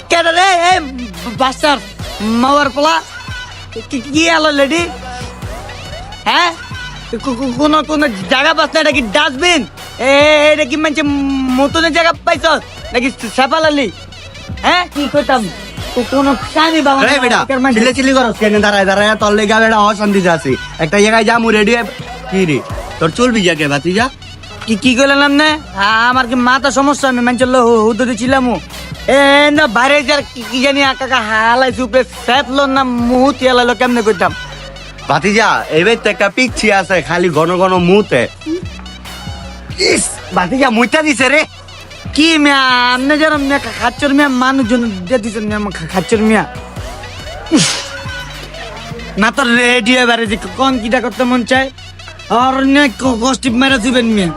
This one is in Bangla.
কেডা রে এ বাস্টার মাওয়ার পোলা কি আলো লেডি হ্যাঁ কোন কোন জায়গা পাস এটা কি ডাস্টবিন এটা কি মানে মতনের জায়গা পাইছ নাকি সাপালালি হ্যাঁ কি করতাম কোন কানি বাবা রে বেটা চিল্লে চিল্লি করস কেন দাঁড়ায় দাঁড়ায় তোর লেগা বেটা অশান্তি যাচ্ছে একটা জায়গায় যামু রেডি কি রে তোর চুল ভিজা কে ভাতিজা কি কি করলাম না আমার কি মাথা সমস্যা আমি মানছিল হুদুরি ছিলাম এ না বাইরে যার কি জানি কাকা হালাই সুপে সেটলো না মুহূর্তে এলালো কেমনে করতাম ভাতিজা এবার তো একটা পিচ্ছি আছে খালি ঘন ঘন মুতে ইস ভাতিজা মুইতা দিছে রে কি মিয়া আপনি যেন মিয়া খাচ্চর মিয়া মানুষজন দিয়ে দিচ্ছেন মিয়া খাচ্চর মিয়া না তো রেডি এবারে যে কোন কিটা করতে মন চায় আর গোষ্ঠী মেরে দিবেন মিয়া